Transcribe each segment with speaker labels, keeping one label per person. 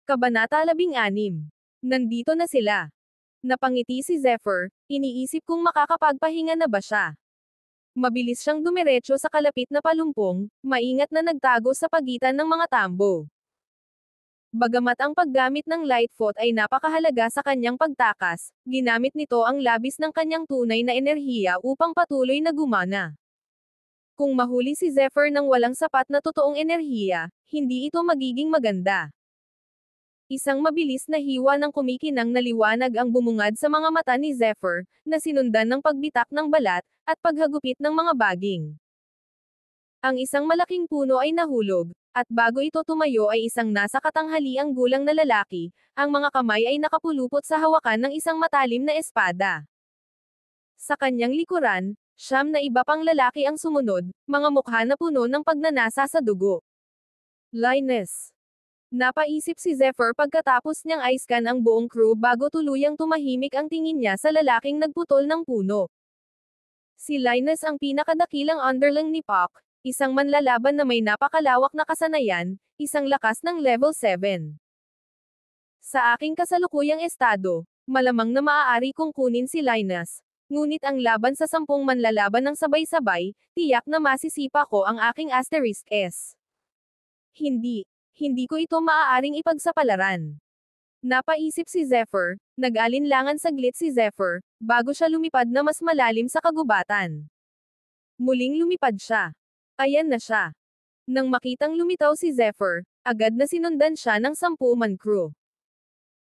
Speaker 1: Kabanata 16. Nandito na sila. Napangiti si Zephyr, iniisip kung makakapagpahinga na ba siya. Mabilis siyang dumiretso sa kalapit na palumpong, maingat na nagtago sa pagitan ng mga tambo. Bagamat ang paggamit ng Lightfoot ay napakahalaga sa kanyang pagtakas, ginamit nito ang labis ng kanyang tunay na enerhiya upang patuloy na gumana. Kung mahuli si Zephyr ng walang sapat na totoong enerhiya, hindi ito magiging maganda. Isang mabilis na hiwa ng kumikinang na liwanag ang bumungad sa mga mata ni Zephyr, na sinundan ng pagbitak ng balat, at paghagupit ng mga baging. Ang isang malaking puno ay nahulog, at bago ito tumayo ay isang nasa katanghaliang gulang na lalaki, ang mga kamay ay nakapulupot sa hawakan ng isang matalim na espada. Sa kanyang likuran, 9 na iba pang lalaki ang sumunod, mga mukha na puno ng pagnanasa sa dugo. Linus. Napaisip si Zephyr pagkatapos niyang i-scan ang buong crew bago tuluyang tumahimik ang tingin niya sa lalaking nagputol ng puno. Si Linus ang pinakadakilang underling ni Puck, isang manlalaban na may napakalawak na kasanayan, isang lakas ng level 7. Sa aking kasalukuyang estado, malamang na maaari kong kunin si Linus, ngunit ang laban sa 10 manlalaban ng sabay-sabay, tiyak na masisipa ko ang aking asterisk S. Hindi ko ito maaaring ipagsapalaran. Napaisip si Zephyr, nag-alinlangan saglit si Zephyr, bago siya lumipad na mas malalim sa kagubatan. Muling lumipad siya. Ayan na siya. Nang makitang lumitaw si Zephyr, agad na sinundan siya ng 10 crew.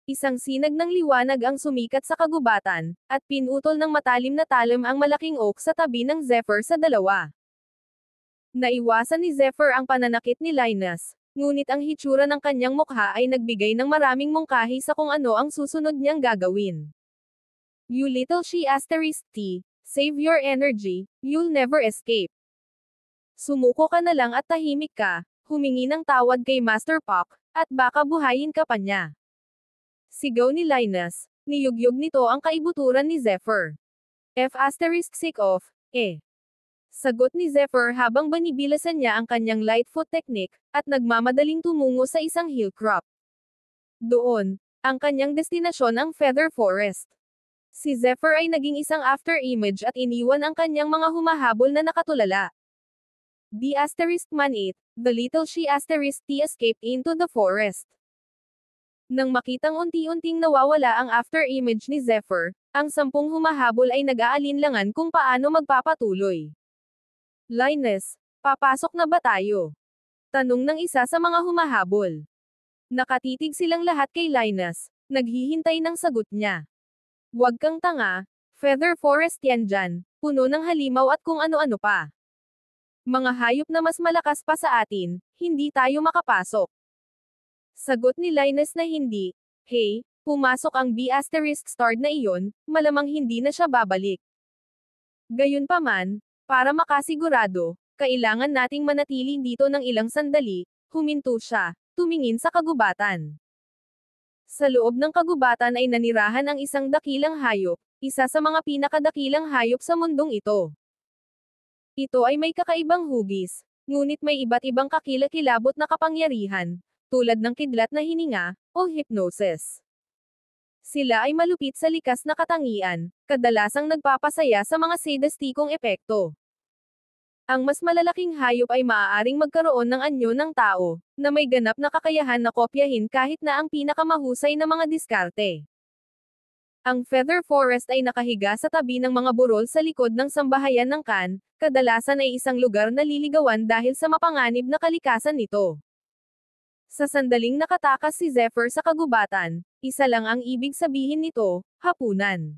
Speaker 1: Isang sinag ng liwanag ang sumikat sa kagubatan, at pinutol ng matalim na talim ang malaking oak sa tabi ng Zephyr sa dalawa. Naiwasan ni Zephyr ang pananakit ni Linus, ngunit ang hitsura ng kanyang mukha ay nagbigay ng maraming mungkahi sa kung ano ang susunod niyang gagawin. You little she asterisk T, save your energy, you'll never escape. Sumuko ka na lang at tahimik ka, humingi ng tawad kay Master Puck, at baka buhayin ka pa niya. Sigaw ni Linus, niyugyug nito ang kaibuturan ni Zephyr. F asterisk sick of, Sagot ni Zephyr habang banibilasan niya ang kanyang Lightfoot technique, at nagmamadaling tumungo sa isang hill crop. Doon, ang kanyang destinasyon ang Feather Forest. Si Zephyr ay naging isang after-image at iniwan ang kanyang mga humahabol na nakatulala. The asterisk man 8, the little she asterisk T escaped into the forest. Nang makitang unti-unting nawawala ang after-image ni Zephyr, ang 10 humahabol ay nag-aalinlangan kung paano magpapatuloy. Linus, papasok na ba tayo? Tanong ng isa sa mga humahabol. Nakatitig silang lahat kay Linus, naghihintay ng sagot niya. Huwag kang tanga, Feather Forest yan dyan, puno ng halimaw at kung ano-ano pa. Mga hayop na mas malakas pa sa atin, hindi tayo makapasok. Sagot ni Linus na hindi. Hey, pumasok ang B asterisk starred na iyon, malamang hindi na siya babalik. Gayunpaman, para makasigurado, kailangan nating manatili dito ng ilang sandali, huminto siya, tumingin sa kagubatan. Sa loob ng kagubatan ay nanirahan ang isang dakilang hayop, isa sa mga pinakadakilang hayop sa mundong ito. Ito ay may kakaibang hugis, ngunit may iba't ibang kakilakilabot na kapangyarihan, tulad ng kidlat na hininga, o hypnosis. Sila ay malupit sa likas na katangian, kadalasang nagpapasaya sa mga sadistikong epekto. Ang mas malalaking hayop ay maaaring magkaroon ng anyo ng tao, na may ganap na kakayahan na kopyahin kahit na ang pinakamahusay na mga diskarte. Ang Feather Forest ay nakahiga sa tabi ng mga burol sa likod ng sambahayan ng Khan, kadalasan ay isang lugar na liligawan dahil sa mapanganib na kalikasan nito. Sa sandaling nakatakas si Zephyr sa kagubatan, isa lang ang ibig sabihin nito, hapunan.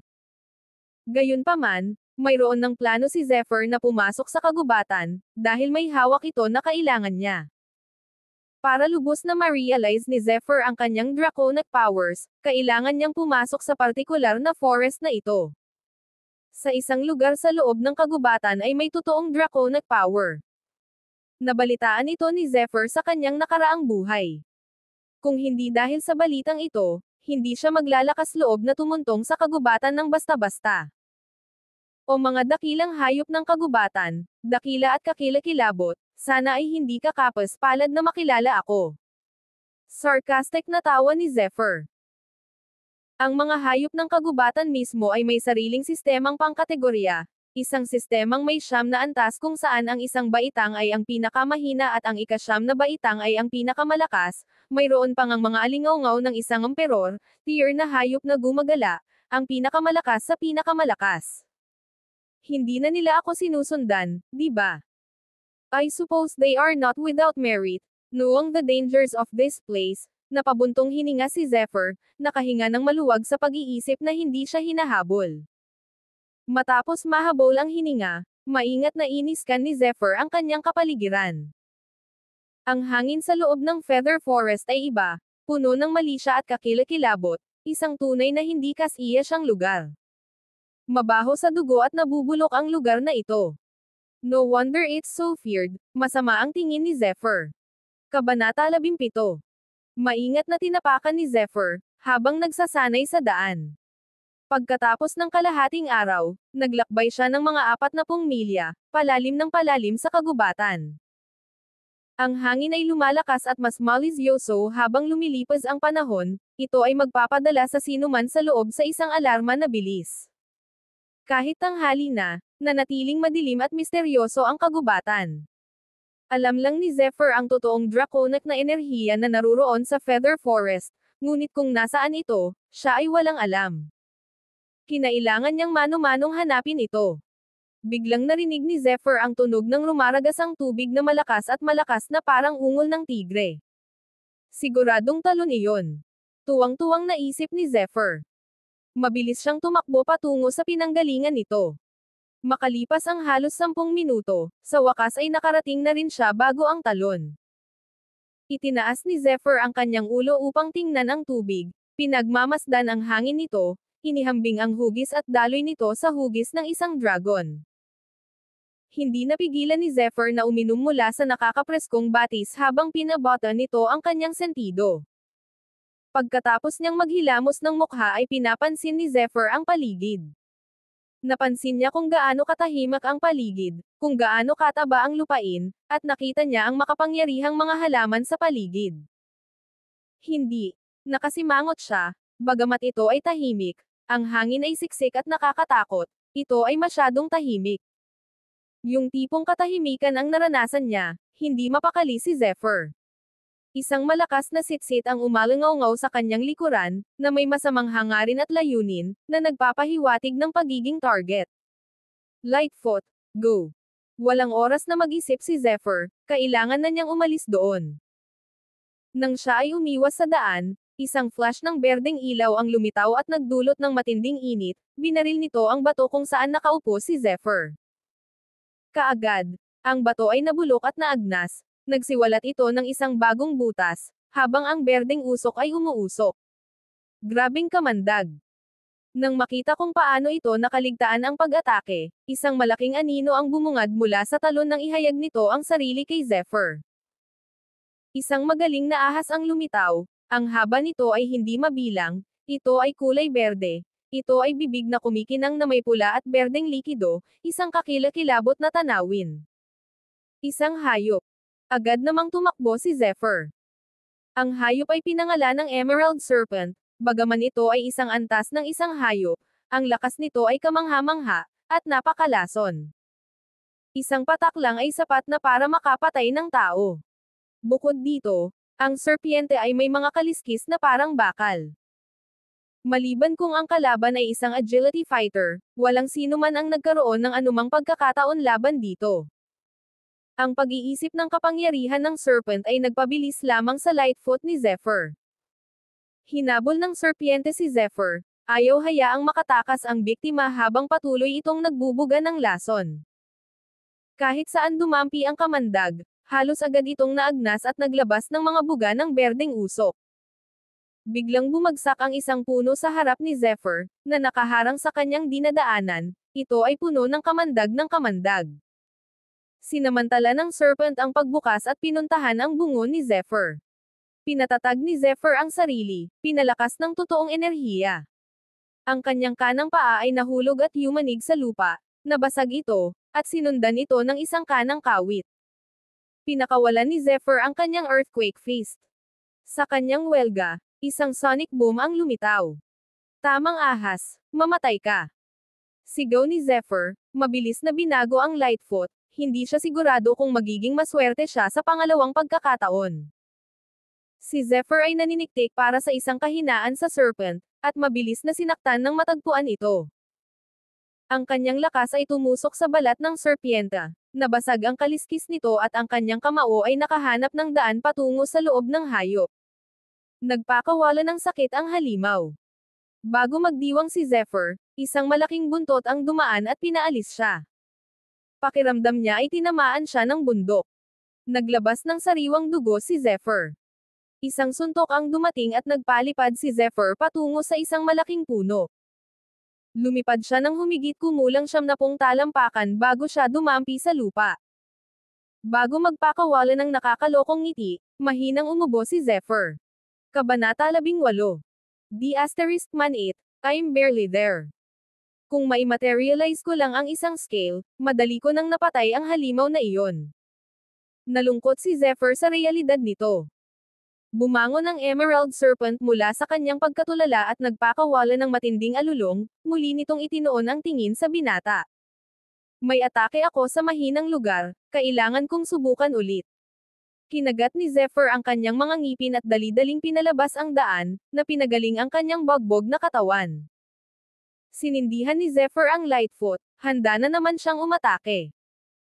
Speaker 1: Gayunpaman, mayroon ng plano si Zephyr na pumasok sa kagubatan, dahil may hawak ito na kailangan niya. Para lubos na ma-realize ni Zephyr ang kanyang draconic powers, kailangan niyang pumasok sa partikular na forest na ito. Sa isang lugar sa loob ng kagubatan ay may totoong draconic power. Nabalitaan ito ni Zephyr sa kanyang nakaraang buhay. Kung hindi dahil sa balitang ito, hindi siya maglalakas loob na tumuntong sa kagubatan ng basta-basta. O mga dakilang hayop ng kagubatan, dakila at kakilakilabot, sana ay hindi ka kapos palad na makilala ako. Sarcastic na tawa ni Zephyr. Ang mga hayop ng kagubatan mismo ay may sariling sistemang pangkategorya, isang sistemang may siyam na antas kung saan ang isang baitang ay ang pinakamahina at ang ikasyam na baitang ay ang pinakamalakas, mayroon pang ang mga alingaungaw ng isang emperor, tier na hayop na gumagala, ang pinakamalakas sa pinakamalakas. Hindi na nila ako sinusundan, di ba? I suppose they are not without merit, knowing the dangers of this place. Napabuntong hininga si Zephyr, nakahinga ng maluwag sa pag-iisip na hindi siya hinahabol. Matapos mahabol ang hininga, maingat na iniskan ni Zephyr ang kanyang kapaligiran. Ang hangin sa loob ng Feather Forest ay iba, puno ng malisya at kakilakilabot, isang tunay na hindi kasiya siyang lugar. Mabaho sa dugo at nabubulok ang lugar na ito. No wonder it's so feared, masama ang tingin ni Zephyr. Kabanata 17. Maingat na tinapakan ni Zephyr, habang nagsasanay sa daan. Pagkatapos ng kalahating araw, naglakbay siya ng mga 40 milya, palalim ng palalim sa kagubatan. Ang hangin ay lumalakas at mas malisyoso habang lumilipas ang panahon, ito ay magpapadala sa sinuman sa loob sa isang alarma na bilis. Kahit tanghali na, nanatiling madilim at misteryoso ang kagubatan. Alam lang ni Zephyr ang totoong draconic na enerhiya na naruroon sa Feather Forest, ngunit kung nasaan ito, siya ay walang alam. Kinailangan niyang mano-manong hanapin ito. Biglang narinig ni Zephyr ang tunog ng rumaragasang tubig na malakas na parang ungol ng tigre. Siguradong talon iyon. Tuwang-tuwang naisip ni Zephyr. Mabilis siyang tumakbo patungo sa pinanggalingan nito. Makalipas ang halos 10 minuto, sa wakas ay nakarating na rin siya bago ang talon. Itinaas ni Zephyr ang kanyang ulo upang tingnan ang tubig, pinagmamasdan ang hangin nito, inihambing ang hugis at daloy nito sa hugis ng isang dragon. Hindi napigilan ni Zephyr na uminom mula sa nakakapreskong batis habang pinabota nito ang kanyang sentido. Pagkatapos niyang maghilamos ng mukha ay pinapansin ni Zephyr ang paligid. Napansin niya kung gaano katahimik ang paligid, kung gaano kataba ang lupain, at nakita niya ang makapangyarihang mga halaman sa paligid. Hindi. Nakasimangot siya, bagamat ito ay tahimik, ang hangin ay siksik at nakakatakot, ito ay masyadong tahimik. Yung tipong katahimikan ang naranasan niya, hindi mapakali si Zephyr. Isang malakas na sitsit ang umalangaw sa kanyang likuran, na may masamang hangarin at layunin, na nagpapahiwatig ng pagiging target. Lightfoot, go! Walang oras na mag-isip si Zephyr, kailangan na niyang umalis doon. Nang siya ay umiwas sa daan, isang flash ng berdeng ilaw ang lumitaw at nagdulot ng matinding init, binaril nito ang bato kung saan nakaupo si Zephyr. Kaagad, ang bato ay nabulok at naagnas, nagsiwalat ito ng isang bagong butas, habang ang berdeng usok ay umuusok. Grabing kamandag. Nang makita kung paano ito nakaligtaan ang pag-atake, isang malaking anino ang bumungad mula sa talon nang ihayag nito ang sarili kay Zephyr. Isang magaling na ahas ang lumitaw, ang haba nito ay hindi mabilang, ito ay kulay berde, ito ay bibig na kumikinang na may pula at berdeng likido, isang kakilakilabot na tanawin. Isang hayop. Agad namang tumakbo si Zephyr. Ang hayop ay pinangalan ng Emerald Serpent, bagaman ito ay isang antas ng isang hayop, ang lakas nito ay kamangha-mangha, at napakalason. Isang patak lang ay sapat na para makapatay ng tao. Bukod dito, ang serpiente ay may mga kaliskis na parang bakal. Maliban kung ang kalaban ay isang agility fighter, walang sino man ang nagkaroon ng anumang pagkakataon laban dito. Ang pag-iisip ng kapangyarihan ng serpent ay nagpabilis lamang sa Lightfoot ni Zephyr. Hinabol ng serpiente si Zephyr, ayaw hayaang makatakas ang biktima habang patuloy itong nagbubuga ng lason. Kahit saan dumampi ang kamandag, halos agad itong naagnas at naglabas ng mga buga ng berdeng usok. Biglang bumagsak ang isang puno sa harap ni Zephyr, na nakaharang sa kanyang dinadaanan, ito ay puno ng kamandag. Sinamantala ng serpent ang pagbukas at pinuntahan ang bungo ni Zephyr. Pinatatag ni Zephyr ang sarili, pinalakas ng totoong enerhiya. Ang kanyang kanang paa ay nahulog at yumanig sa lupa, nabasag ito, at sinundan ito ng isang kanang kawit. Pinakawalan ni Zephyr ang kanyang earthquake fist. Sa kanyang welga, isang sonic boom ang lumitaw. Tamang ahas, mamatay ka. Sigaw ni Zephyr, mabilis na binago ang Lightfoot, hindi siya sigurado kung magiging maswerte siya sa pangalawang pagkakataon. Si Zephyr ay naniniktik para sa isang kahinaan sa Serpent, at mabilis na sinaktan ng matagpuan ito. Ang kanyang lakas ay tumusok sa balat ng serpiente. Nabasag ang kaliskis nito at ang kanyang kamao ay nakahanap ng daan patungo sa loob ng hayop. Nagpakawala ng sakit ang halimaw. Bago magdiwang si Zephyr, isang malaking buntot ang dumaan at pinaalis siya. Pakiramdam niya ay tinamaan siya ng bundok. Naglabas ng sariwang dugo si Zephyr. Isang suntok ang dumating at nagpalipad si Zephyr patungo sa isang malaking puno. Lumipad siya ng humigit kumulang 70 talampakan bago siya dumampi sa lupa. Bago magpakawala ng nakakalokong ngiti, mahinang umubo si Zephyr. Kabanata 18. *8, I'm barely there. Kung mai-materialize ko lang ang isang scale, madali ko nang napatay ang halimaw na iyon. Nalungkot si Zephyr sa realidad nito. Bumangon ang Emerald Serpent mula sa kanyang pagkatulala at nagpakawala ng matinding alulong, muli nitong itinoon ang tingin sa binata. May atake ako sa mahinang lugar, kailangan kong subukan ulit. Kinagat ni Zephyr ang kanyang mga ngipin at dali-daling pinalabas ang daan, na pinagaling ang kanyang bagbog na katawan. Sinindihan ni Zephyr ang Lightfoot, handa na naman siyang umatake.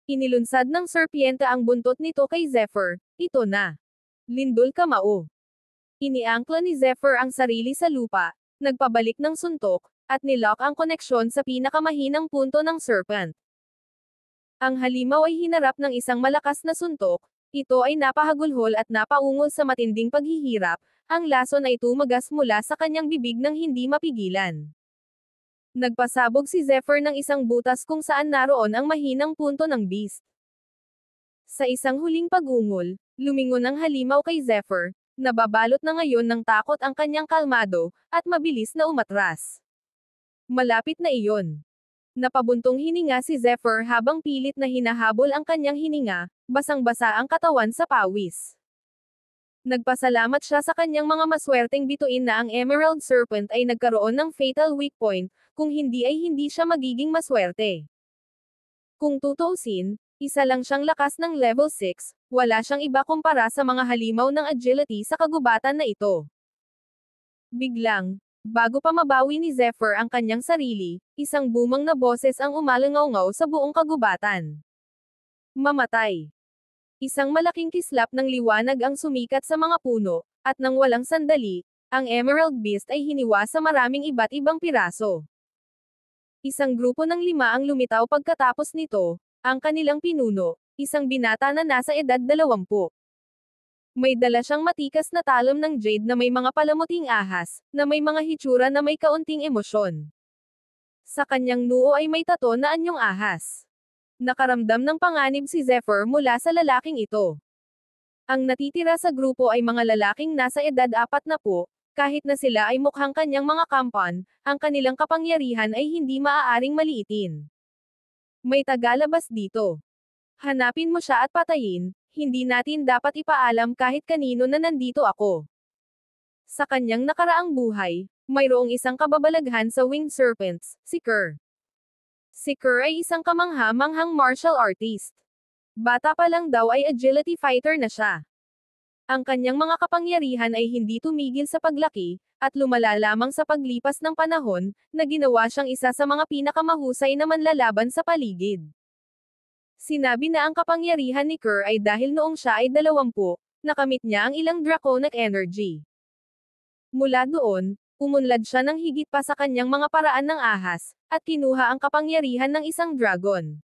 Speaker 1: Inilunsad ng serpiente ang buntot nito kay Zephyr, ito na. Lindol kamao. Iniangkla ni Zephyr ang sarili sa lupa, nagpabalik ng suntok, at nilock ang koneksyon sa pinakamahinang punto ng serpent. Ang halimaw ay hinarap ng isang malakas na suntok, ito ay napahagulhol at napaungol sa matinding paghihirap, ang lason ay tumagas mula sa kanyang bibig nang hindi mapigilan. Nagpasabog si Zephyr ng isang butas kung saan naroon ang mahinang punto ng beast. Sa isang huling pag-ungol, lumingon ang halimaw kay Zephyr, nababalot na ngayon ng takot ang kanyang kalmado, at mabilis na umatras. Malapit na iyon. Napabuntong hininga si Zephyr habang pilit na hinahabol ang kanyang hininga, basang-basa ang katawan sa pawis. Nagpasalamat siya sa kanyang mga maswerteng bituin na ang Emerald Serpent ay nagkaroon ng fatal weak point, kung hindi ay hindi siya magiging maswerte. Kung tutuusin, isa lang siyang lakas ng level 6, wala siyang iba kumpara sa mga halimaw ng agility sa kagubatan na ito. Biglang, bago pa mabawi ni Zephyr ang kanyang sarili, isang bumang na boses ang umalangaw-ngaw sa buong kagubatan. Mamatay. Isang malaking kislap ng liwanag ang sumikat sa mga puno, at nang walang sandali, ang Emerald Beast ay hiniwa sa maraming iba't ibang piraso. Isang grupo ng 5 ang lumitaw pagkatapos nito, ang kanilang pinuno, isang binata na nasa edad 20. May dala siyang matikas na talom ng jade na may mga palamuting ahas, na may mga hitsura na may kaunting emosyon. Sa kanyang noo ay may tato na anyong ahas. Nakaramdam ng panganib si Zephyr mula sa lalaking ito. Ang natitira sa grupo ay mga lalaking nasa edad 40, kahit na sila ay mukhang kanyang mga kampan, ang kanilang kapangyarihan ay hindi maaaring maliitin. May tagalabas dito. Hanapin mo siya at patayin, hindi natin dapat ipaalam kahit kanino na nandito ako. Sa kanyang nakaraang buhay, mayroong isang kababalaghan sa winged serpents, si Kerr. Si Kerr ay isang kamangha-manghang martial artist. Bata pa lang daw ay agility fighter na siya. Ang kanyang mga kapangyarihan ay hindi tumigil sa paglaki, at lumala lamang sa paglipas ng panahon, na ginawa siyang isa sa mga pinakamahusay na manlalaban sa paligid. Sinabi na ang kapangyarihan ni Kerr ay dahil noong siya ay 20, nakamit niya ang ilang draconic energy. Mula doon, umunlad siya ng higit pa sa kanyang mga paraan ng ahas, at kinuha ang kapangyarihan ng isang dragon.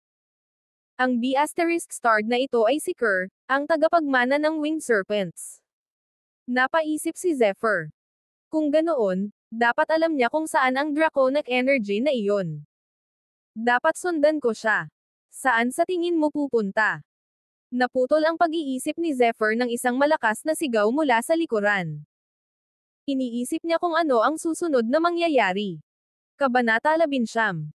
Speaker 1: Ang B***starred na ito ay si Kerr, ang tagapagmana ng winged serpents. Napaisip si Zephyr. Kung ganoon, dapat alam niya kung saan ang draconic energy na iyon. Dapat sundan ko siya. Saan sa tingin mo pupunta? Naputol ang pag-iisip ni Zephyr ng isang malakas na sigaw mula sa likuran. Iniisip niya kung ano ang susunod na mangyayari. Kabanata 19.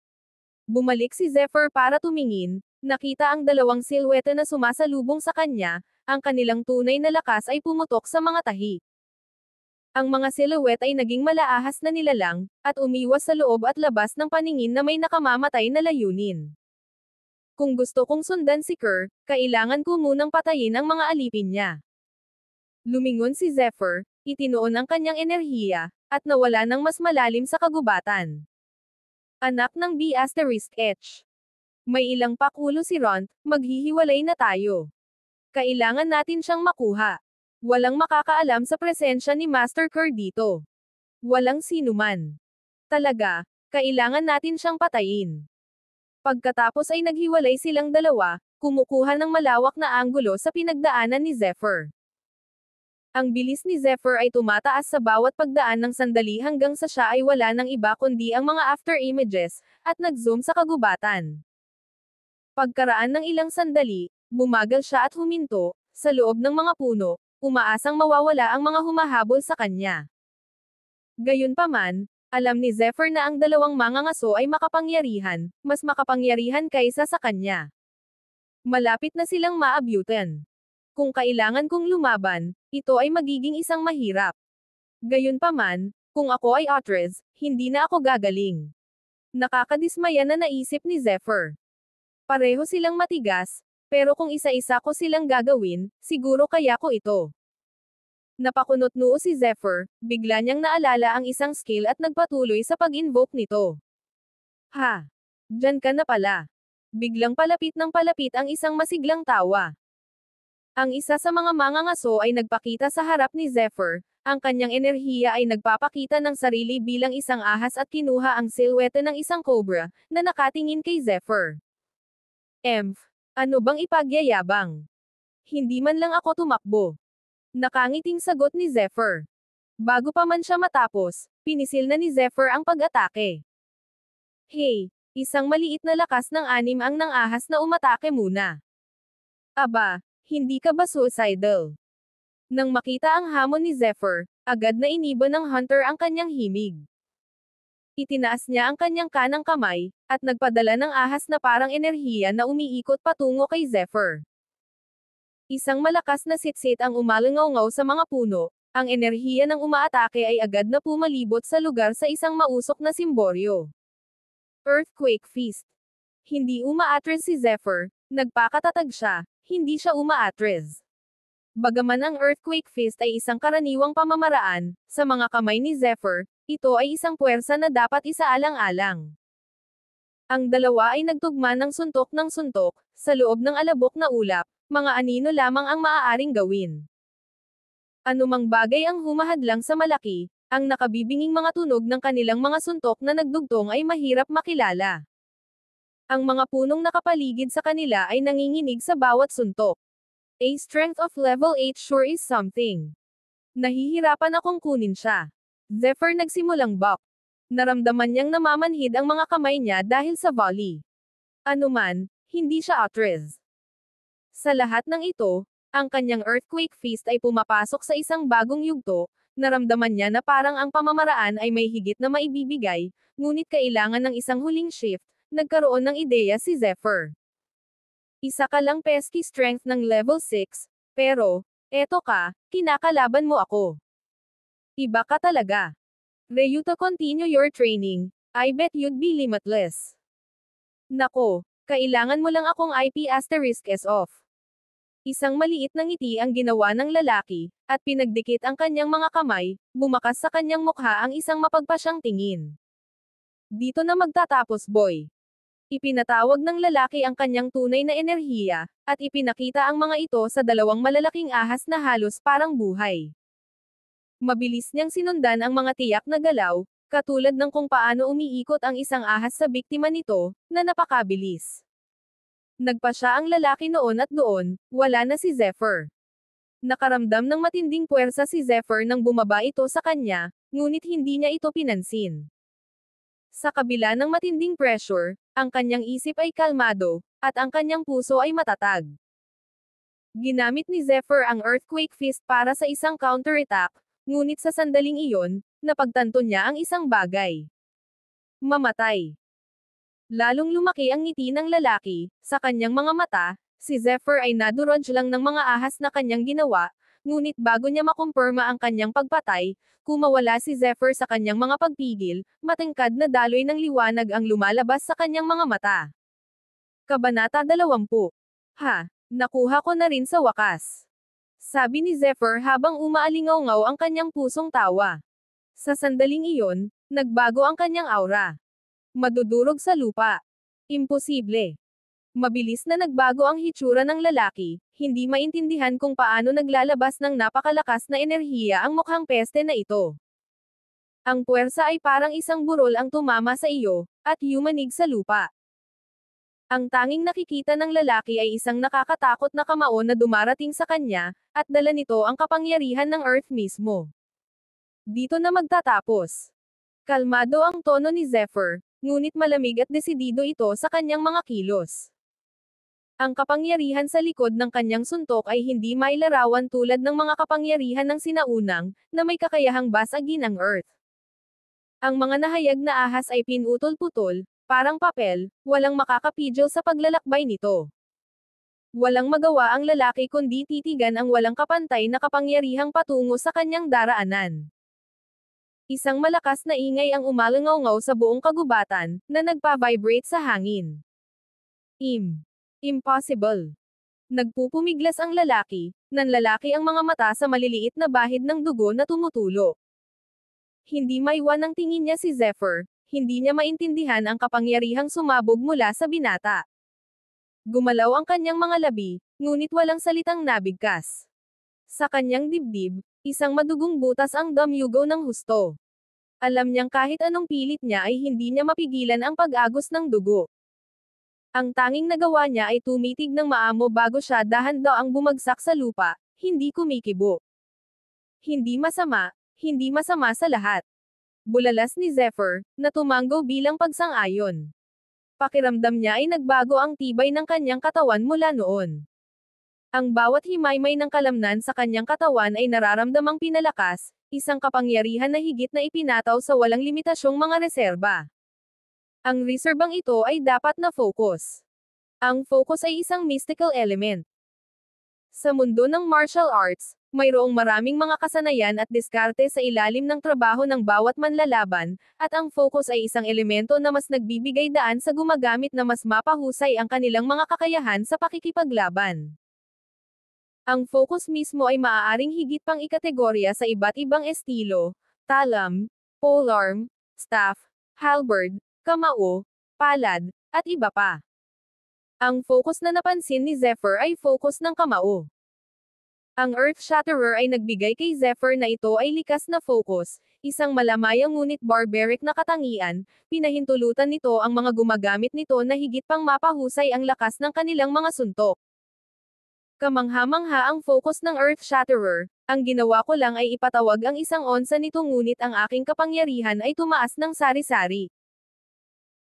Speaker 1: Bumalik si Zephyr para tumingin, nakita ang dalawang silhwete na sumasalubong sa kanya, ang kanilang tunay na lakas ay pumutok sa mga tahi. Ang mga silhouette ay naging malaahas na nilalang, at umiwas sa loob at labas ng paningin na may nakamamatay na layunin. Kung gusto kong sundan si Kerr, kailangan ko munang patayin ang mga alipin niya. Lumingon si Zephyr, itinuon ang kanyang enerhiya, at nawala ng mas malalim sa kagubatan. Anak ng B*H. May ilang pakulo si Ront, maghihiwalay na tayo. Kailangan natin siyang makuha. Walang makakaalam sa presensya ni Master Kerr dito. Walang sinuman. Talaga, kailangan natin siyang patayin. Pagkatapos ay naghiwalay silang dalawa, kumukuha ng malawak na anggulo sa pinagdaanan ni Zephyr. Ang bilis ni Zephyr ay tumataas sa bawat pagdaan ng sandali hanggang sa siya ay wala ng iba kundi ang mga after images, at nag-zoom sa kagubatan. Pagkaraan ng ilang sandali, bumagal siya at huminto, sa loob ng mga puno, umaasang mawawala ang mga humahabol sa kanya. Gayunpaman, alam ni Zephyr na ang dalawang mangangaso ay makapangyarihan, mas makapangyarihan kaysa sa kanya. Malapit na silang maabyutan. Kung kailangan kong lumaban, ito ay magiging isang mahirap. Gayunpaman, kung ako ay Atreus, hindi na ako gagaling. Nakakadismaya na naisip ni Zephyr. Pareho silang matigas, pero kung isa-isa ko silang gagawin, siguro kaya ko ito. Napakunot noo si Zephyr, bigla niyang naalala ang isang skill at nagpatuloy sa pag-invoke nito. Ha! Diyan ka na pala. Biglang palapit ng palapit ang isang masiglang tawa. Ang isa sa mga mangangaso ay nagpakita sa harap ni Zephyr, ang kanyang enerhiya ay nagpapakita ng sarili bilang isang ahas at kinuha ang silhouette ng isang cobra, na nakatingin kay Zephyr. Ano bang ipagyayabang? Hindi man lang ako tumakbo. Nakangiting sagot ni Zephyr. Bago pa man siya matapos, pinisil na ni Zephyr ang pag-atake. Hey, isang maliit na lakas ng anim ang nang-ahas na umatake muna. Aba, hindi ka ba suicidal? Nang makita ang hamon ni Zephyr, agad na iniba ng hunter ang kanyang himig. Itinaas niya ang kanyang kanang kamay, at nagpadala ng ahas na parang enerhiya na umiikot patungo kay Zephyr. Isang malakas na sitsit ang umalangaw sa mga puno, ang enerhiya ng umaatake ay agad na pumalibot sa lugar sa isang mausok na simboryo. Earthquake Fist. Hindi umaatres si Zephyr, nagpakatatag siya, hindi siya umaatres. Bagaman ang Earthquake Fist ay isang karaniwang pamamaraan, sa mga kamay ni Zephyr, ito ay isang puwersa na dapat isaalang-alang. Ang dalawa ay nagtugma ng suntok, sa loob ng alabok na ulap, mga anino lamang ang maaaring gawin. Anumang bagay ang humahadlang sa malaki, ang nakabibinging mga tunog ng kanilang mga suntok na nagdugtong ay mahirap makilala. Ang mga punong nakapaligid sa kanila ay nanginginig sa bawat suntok. A strength of level 8 sure is something. Nahihirapan akong kunin siya. Zephyr nagsimulang balk. Naramdaman niyang namamanhid ang mga kamay niya dahil sa volley. Anuman, hindi siya Atreus. Sa lahat ng ito, ang kanyang Earthquake Fist ay pumapasok sa isang bagong yugto, naramdaman niya na parang ang pamamaraan ay may higit na maibibigay, ngunit kailangan ng isang huling shift, nagkaroon ng ideya si Zephyr. Isa ka lang pesky strength ng level 6, pero, eto ka, kinakalaban mo ako. Iba ka talaga. Ryu, to continue your training, I bet you'd be limitless. Nako, kailangan mo lang akong IP*S off. Isang maliit na ngiti ang ginawa ng lalaki, at pinagdikit ang kanyang mga kamay, bumakas sa kanyang mukha ang isang mapagpasyang tingin. Dito na magtatapos, boy. Ipinatawag ng lalaki ang kanyang tunay na enerhiya, at ipinakita ang mga ito sa dalawang malalaking ahas na halos parang buhay. Mabilis niyang sinundan ang mga tiyak na galaw, katulad ng kung paano umiikot ang isang ahas sa biktima nito, na napakabilis. Nagpa siya ang lalaki noon at doon, wala na si Zephyr. Nakaramdam ng matinding puwersa si Zephyr nang bumaba ito sa kanya, ngunit hindi niya ito pinansin. Sa kabila ng matinding pressure, ang kanyang isip ay kalmado, at ang kanyang puso ay matatag. Ginamit ni Zephyr ang Earthquake Fist para sa isang counterattack, ngunit sa sandaling iyon, napagtanto niya ang isang bagay. Mamatay. Lalong lumaki ang ngiti ng lalaki, sa kanyang mga mata, si Zephyr ay nadurog lang ng mga ahas na kanyang ginawa, ngunit bago niya makumpirma ang kanyang pagpatay, kumawala si Zephyr sa kanyang mga pagpigil, matingkad na daloy ng liwanag ang lumalabas sa kanyang mga mata. Kabanata 20. Ha! Nakuha ko na rin sa wakas. Sabi ni Zephyr habang umaalingaw-ngaw ang kanyang pusong tawa. Sa sandaling iyon, nagbago ang kanyang aura. Madudurog sa lupa. Imposible. Mabilis na nagbago ang hitsura ng lalaki, hindi maintindihan kung paano naglalabas ng napakalakas na enerhiya ang mukhang peste na ito. Ang puwersa ay parang isang burol ang tumama sa iyo, at yumanig sa lupa. Ang tanging nakikita ng lalaki ay isang nakakatakot na kamao na dumarating sa kanya, at dala nito ang kapangyarihan ng Earth mismo. Dito na magtatapos. Kalmado ang tono ni Zephyr, ngunit malamig at desidido ito sa kanyang mga kilos. Ang kapangyarihan sa likod ng kanyang suntok ay hindi mailarawan tulad ng mga kapangyarihan ng sinaunang, na may kakayahang basagin ang Earth. Ang mga nahayag na ahas ay pinutol-putol, parang papel, walang makakapigil sa paglalakbay nito. Walang magawa ang lalaki kundi titigan ang walang kapantay na kapangyarihang patungo sa kanyang daraanan. Isang malakas na ingay ang umalangaw-ngaw sa buong kagubatan, na nagpa-vibrate sa hangin. Impossible. Nagpupumiglas ang lalaki, nanlalaki ang mga mata sa maliliit na bahid ng dugo na tumutulo. Hindi maiwan ang tingin niya si Zephyr, hindi niya maintindihan ang kapangyarihang sumabog mula sa binata. Gumalaw ang kanyang mga labi, ngunit walang salitang nabigkas. Sa kanyang dibdib, isang madugong butas ang damyugaw ng husto. Alam niyang kahit anong pilit niya ay hindi niya mapigilan ang pag-agos ng dugo. Ang tanging nagawa niya ay tumitig ng maamo bago siya dahan-daang bumagsak sa lupa, hindi kumikibo. Hindi masama sa lahat. Bulalas ni Zephyr, na tumanggo bilang pagsang-ayon. Pakiramdam niya ay nagbago ang tibay ng kanyang katawan mula noon. Ang bawat himaymay ng kalamnan sa kanyang katawan ay nararamdamang pinalakas, isang kapangyarihan na higit na ipinataw sa walang limitasyong mga reserba. Ang reserbang ito ay dapat na focus. Ang focus ay isang mystical element. Sa mundo ng martial arts, mayroong maraming mga kasanayan at diskarte sa ilalim ng trabaho ng bawat manlalaban, at ang focus ay isang elemento na mas nagbibigay daan sa gumagamit na mas mapahusay ang kanilang mga kakayahan sa pakikipaglaban. Ang focus mismo ay maaaring higit pang ikategorya sa iba't ibang estilo, talam, polearm, staff, halberd, kamao, palad, at iba pa. Ang focus na napansin ni Zephyr ay focus ng kamao. Ang Earth Shatterer ay nagbigay kay Zephyr na ito ay likas na focus, isang malamayang ngunit barbaric na katangian, pinahintulutan nito ang mga gumagamit nito na higit pang mapahusay ang lakas ng kanilang mga suntok. Kamangha-mangha ang focus ng Earth Shatterer, ang ginawa ko lang ay ipatawag ang isang onsa nito ngunit ang aking kapangyarihan ay tumaas ng sari-sari.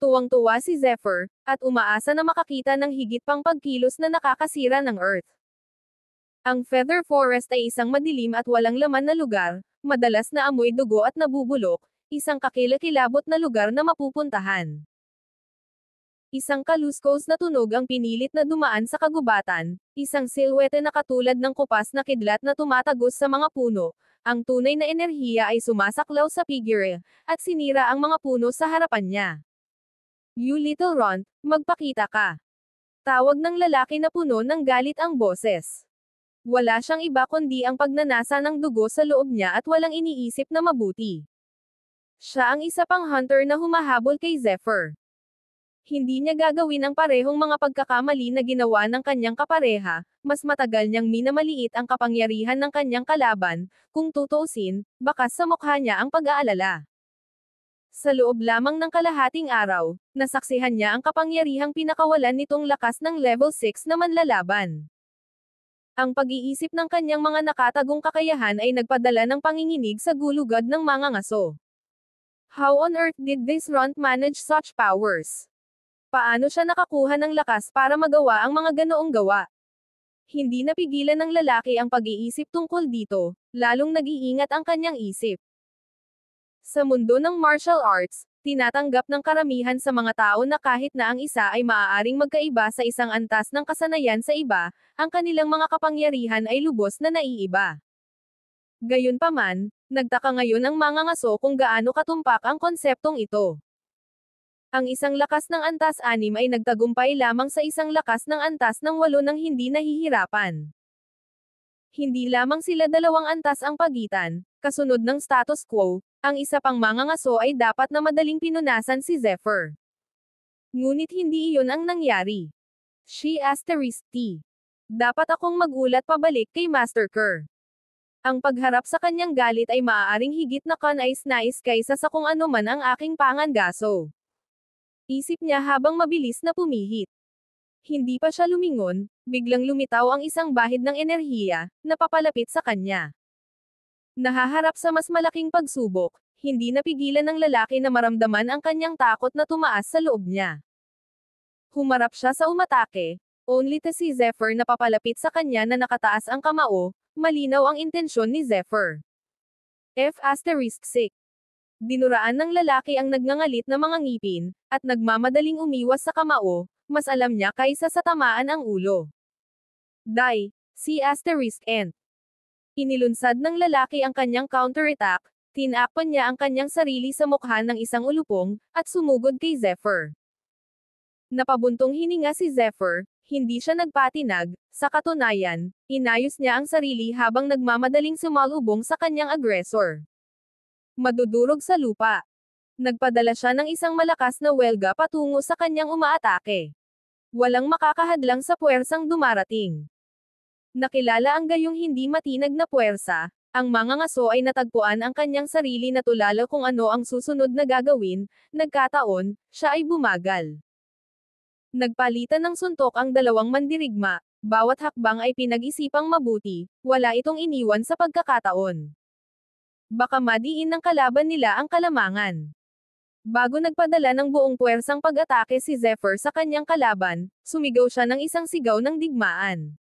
Speaker 1: Tuwang-tuwa si Zephyr, at umaasa na makakita ng higit pang pagkilos na nakakasira ng Earth. Ang Feather Forest ay isang madilim at walang laman na lugar, madalas na amoy dugo at nabubulok, isang kakilakilabot na lugar na mapupuntahan. Isang kaluskos na tunog ang pinilit na dumaan sa kagubatan, isang silhwete na katulad ng kupas na kidlat na tumatagos sa mga puno, ang tunay na enerhiya ay sumasaklaw sa figure, at sinira ang mga puno sa harapan niya. You little runt, magpakita ka. Tawag ng lalaki na puno ng galit ang boses. Wala siyang iba kundi ang pagnanasa ng dugo sa loob niya at walang iniisip na mabuti. Siya ang isa pang hunter na humahabol kay Zephyr. Hindi niya gagawin ang parehong mga pagkakamali na ginawa ng kanyang kapareha, mas matagal niyang minamaliit ang kapangyarihan ng kanyang kalaban, kung tutuusin, bakas sa mukha niya ang pag-aalala. Sa loob lamang ng kalahating araw, nasaksihan niya ang kapangyarihang pinakawalan nitong lakas ng level 6 na manlalaban. Ang pag-iisip ng kanyang mga nakatagong kakayahan ay nagpadala ng panginginig sa gulugad ng mga ngaso. How on earth did this runt manage such powers? Paano siya nakakuha ng lakas para magawa ang mga ganoong gawa? Hindi napigilan ng lalaki ang pag-iisip tungkol dito, lalong nag-iingat ang kanyang isip. Sa mundo ng martial arts, tinatanggap ng karamihan sa mga tao na kahit na ang isa ay maaaring magkaiba sa isang antas ng kasanayan sa iba, ang kanilang mga kapangyarihan ay lubos na naiiba. Gayunpaman, nagtaka ngayon ang mga ngaso kung gaano katumpak ang konseptong ito. Ang isang lakas ng antas-6 ay nagtagumpay lamang sa isang lakas ng antas ng 8 nang hindi nahihirapan. Hindi lamang sila dalawang antas ang pagitan, kasunod ng status quo, ang isa pang mga ngaso ay dapat na madaling pinunasan si Zephyr. Ngunit hindi iyon ang nangyari. She asterisk T. Dapat akong magulat pabalik kay Master Kerr. Ang pagharap sa kanyang galit ay maaaring higit na kanais-nais kaysa sa kung ano man ang aking pangangaso. Isip niya habang mabilis na pumihit. Hindi pa siya lumingon, biglang lumitaw ang isang bahid ng enerhiya, na papalapit sa kanya. Nahaharap sa mas malaking pagsubok, hindi napigilan ng lalaki na maramdaman ang kanyang takot na tumaas sa loob niya. Humarap siya sa umatake, only to si Zephyr na papalapit sa kanya na nakataas ang kamao, malinaw ang intensyon ni Zephyr. F*6. Dinuraan ng lalaki ang nagngangalit na mga ngipin, at nagmamadaling umiwas sa kamao, mas alam niya kaysa sa tamaan ang ulo. C*N. Inilunsad ng lalaki ang kanyang counterattack, tinakpan niya ang kanyang sarili sa mukha ng isang ulupong, at sumugod kay Zephyr. Napabuntong hininga si Zephyr, hindi siya nagpatinag, sa katunayan, inayos niya ang sarili habang nagmamadaling sumalubong sa kanyang agresor. Madudurog sa lupa. Nagpadala siya ng isang malakas na welga patungo sa kanyang umaatake. Walang makakahadlang sa puwersang dumarating. Nakilala ang gayong hindi matinag na puwersa, ang mga ngaso ay natagpuan ang kanyang sarili na tulala kung ano ang susunod na gagawin, nagkataon, siya ay bumagal. Nagpalitan ng suntok ang dalawang mandirigma, bawat hakbang ay pinag-isipang mabuti, wala itong iniwan sa pagkakataon. Baka madiin ng kalaban nila ang kalamangan. Bago nagpadala ng buong puwersang pag-atake si Zephyr sa kanyang kalaban, sumigaw siya ng isang sigaw ng digmaan.